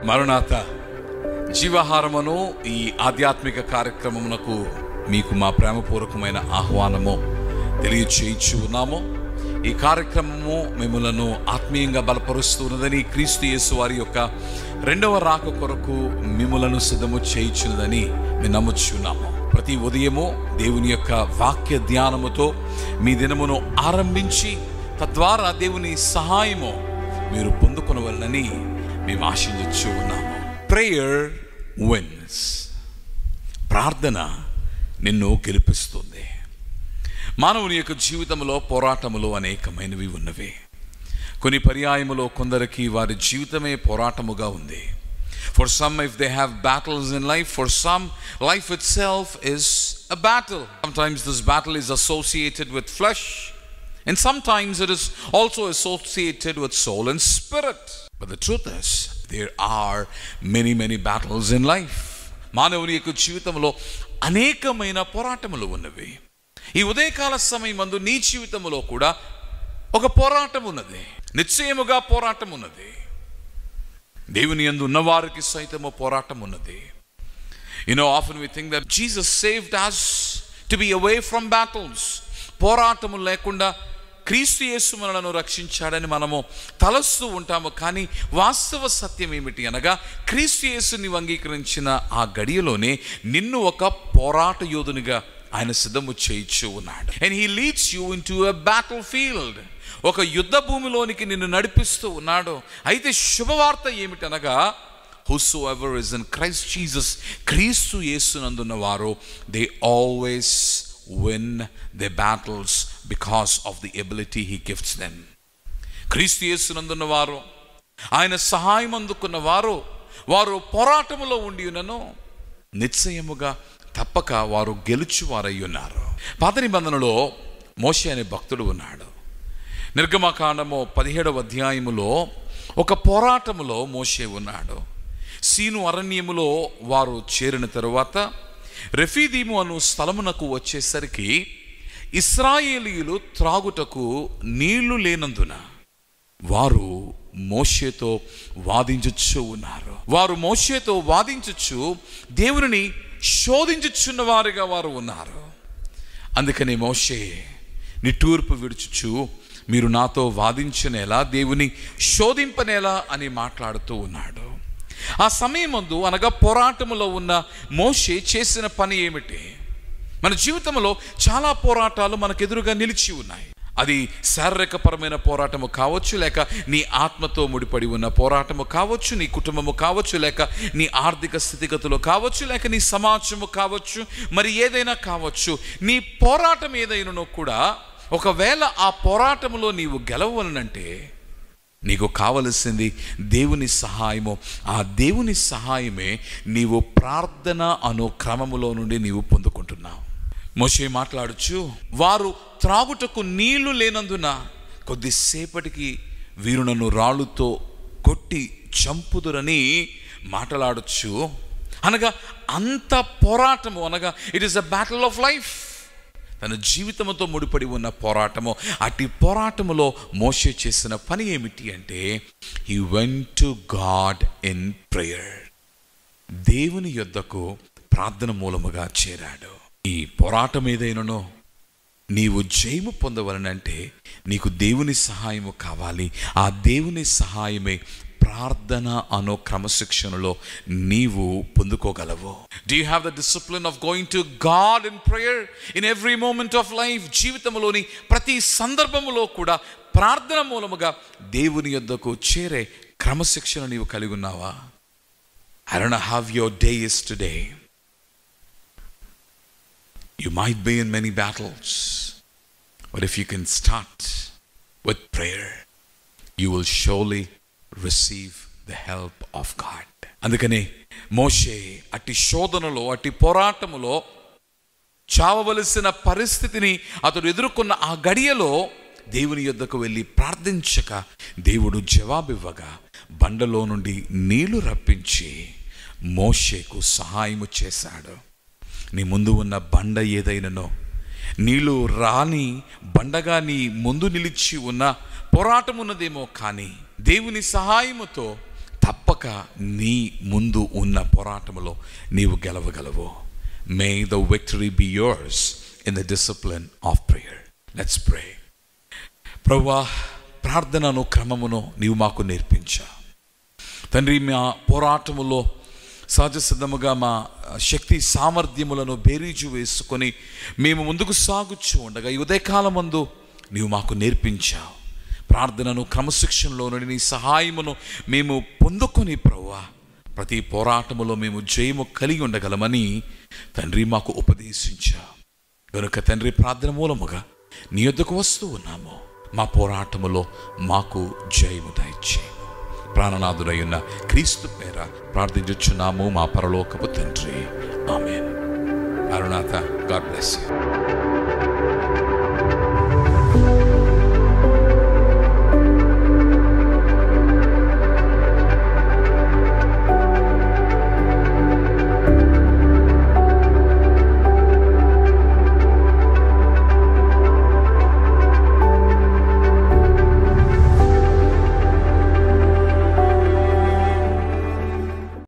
మరణాత జీవాహారమును ఈ ఆధ్యాత్మిక కార్యక్రమమునకు మీకు మా ప్రేమపూర్వకమైన ఆహ్వానము తెలియచేయించు ఉన్నాము. ఈ కార్యక్రమము మిమ్మలను ఆత్మీయంగా బలపరుస్తున్నదని, క్రీస్తు యేసు వారి యొక్క రెండవ రాక కొరకు మిమ్మలను సిద్ధము చేయించున్నదని మేము నమ్ముచున్నాము. ప్రతి ఉదయము దేవుని యొక్క వాక్య ధ్యానముతో మీ దినమును ఆరంభించి తద్వారా దేవుని సహాయము మీరు పొందుకొనవలనని మేము ఆశించు ఉన్నాము. Prayer wins. ప్రార్థన నిన్ను గెలిపిస్తుంది. మానవుని యొక్క జీవితంలో పోరాటములు అనేకమైనవి ఉన్నవి. కొన్ని పర్యాయములో కొందరికి వారి జీవితమే పోరాటముగా ఉంది. For some, if they have battles in life, for some, life itself is a battle. Sometimes this battle is associated with flesh, and sometimes it is also associated with soul and spirit. But the truth is, there are many battles in life. మానవుని యొక్క జీవితంలో అనేకమైన పోరాటములు ఉన్నవి. ఈ ఉదయకాల సమయమందు నీ జీవితంలో కూడా ఒక పోరాటం ఉన్నది. నిశ్చయముగా పోరాటం ఉన్నది. దేవుని యందు ఉన్నవారికి సైతము పోరాటం ఉన్నది. Often we think that Jesus saved us to be away from battles. పోరాటము లేకుండా క్రీస్తు యేసు మనలను రక్షించాడని మనము తలస్తూ ఉంటాము. కానీ వాస్తవ సత్యం ఏమిటి అనగా, క్రీస్తు యేసుని అంగీకరించిన ఆ గడియలోనే నిన్ను ఒక పోరాట యోధునిగా ఆయన సిద్ధము చేయించు ఉన్నాడు. And he leads you into a battlefield. ఒక యుద్ధ భూమిలోనికి నిన్ను నడిపిస్తూ ఉన్నాడు. అయితే శుభవార్త ఏమిటనగా, whosoever is in Christ Jesus, క్రీస్తు యేసునందున్న వారు, they always win their battles because of the ability he gives them. క్రీస్తు యేసునందున్న వారు, ఆయన సహాయం అందుకున్న వారు, వారు పోరాటములో ఉండి ఉన్నను నిశ్చయముగా తప్పక వారు గెలుచువారై ఉన్నారు. పాత నిబంధనలో మోషే అనే భక్తుడు ఉన్నాడు. నిర్గమకాండము 17వ అధ్యాయములో ఒక పోరాటములో మోషే ఉన్నాడు. సీను అరణ్యములో వారు చేరిన తరువాత రెఫీదీము అను స్థలమునకు వచ్చేసరికి ఇశ్రాయేలీయులు త్రాగుటకు నీళ్లు లేనందున వారు మోషేతో వాదించుచు ఉన్నారు. వారు మోషేతో వాదించుచు దేవుని శోధించుచున్న వారిగా వారు ఉన్నారు. అందుకని మోషే నిట్టూర్పు విడుచుచు, మీరు నాతో వాదించనేలా, దేవుని శోధింపనేలా అని మాట్లాడుతూ ఉన్నాడు. ఆ సమయమందు అనగా పోరాటములో ఉన్న మోషే చేసిన పని ఏమిటి? మన జీవితంలో చాలా పోరాటాలు మనకు ఎదురుగా నిలిచి ఉన్నాయి. అది శారీరకపరమైన పోరాటము కావచ్చు, లేక నీ ఆత్మతో ముడిపడి ఉన్న పోరాటము కావచ్చు, నీ కుటుంబము కావచ్చు, లేక నీ ఆర్థిక స్థితిగతులు కావచ్చు, లేక నీ సమాజము కావచ్చు, మరి ఏదైనా కావచ్చు. నీ పోరాటం ఏదైనానో కూడా ఒకవేళ ఆ పోరాటములో నీవు గెలవలనంటే నీకు కావలసింది దేవుని సహాయము. ఆ దేవుని సహాయమే నీవు ప్రార్థన అను క్రమములో నుండి నీవు పొందుకుంటున్నావు. మోషే మాట్లాడుచు, వారు త్రాగుటకు నీళ్లు లేనందున కొద్దిసేపటికి వీరు నన్ను రాళ్ళుతో కొట్టి చంపుదురని మాట్లాడచ్చు. అనగా అంత పోరాటము, అనగా it is a battle of life. తన జీవితంతో ముడిపడి ఉన్న పోరాటము. అట్టి పోరాటములో మోషే చేసిన పని ఏమిటి అంటే, he went to God in prayer. దేవుని యొద్దకు ప్రార్థన మూలముగా చేరాడు. ఈ పోరాటం ఏదైనానో నీవు జయము పొందవలనంటే నీకు దేవుని సహాయము కావాలి. ఆ దేవుని సహాయమే ప్రార్థన అనో క్రమశిక్షణలో నీవు పొందుకోగలవు. Do you have the discipline of going to God in prayer in every moment of life? జీవితంలోని ప్రతి సందర్భములో కూడా ప్రార్థన మూలముగా దేవుని యొద్దకు చేరే క్రమశిక్షణ నీవు కలిగి ఉన్నావా? I don't know how your day is today. You might be in many battles, but if you can start with prayer, you will surely receive the help of God. అందుకనే మోషే అట్టి శోధనలో, అట్టి పోరాటములో, చావవలసిన పరిస్థితిని అతడు ఎదుర్కొన్న ఆ గడియలో దేవుని యొద్దకు వెళ్ళి ప్రార్థించక దేవుడు జవాబివ్వగా బండలో నుండి నీళ్లు రప్పించి మోషేకు సహాయము చేశాడు. నీ ముందు ఉన్న బండ ఏదైనానో, నీళ్లు రాని బండగా నీ ముందు నిలిచి ఉన్న పోరాటం ఉన్నదేమో, కానీ దేవుని సహాయముతో తప్పక తప్పక నీ ముందు ఉన్న పోరాటంలో నీవు గెలవగలవు. May the victory be yours in the discipline of prayer. Let's pray. ప్రభువా, ప్రార్థనను క్రమమును నీవు మాకు నేర్పించా తండ్రి. మా పోరాటములో సహజ సిద్ధముగా మా శక్తి సామర్థ్యములను బేరీజు వేసుకొని మేము ముందుకు సాగుచూ ఉండగా ఈ ఉదయకాలమందు నీవు మాకు నేర్పించావు. ప్రార్థనను క్రమశిక్షణలో నుండి నీ సహాయమును మేము పొందుకొని ప్రభువా ప్రతి పోరాటములో మేము జయము కలిగి ఉండగలమని తండ్రి మాకు ఉపదేశించావు. కనుక తండ్రి, ప్రార్థన మూలముగా నీ యొద్దకు వస్తూ ఉన్నాము. మా పోరాటములో మాకు జయము దయచేయము. ప్రాణనాథుడైన క్రీస్తు పేర ప్రార్థించుచున్నాము మా పరలోకపు తండ్రి. ఆమేన్. మారునాథ. God bless you.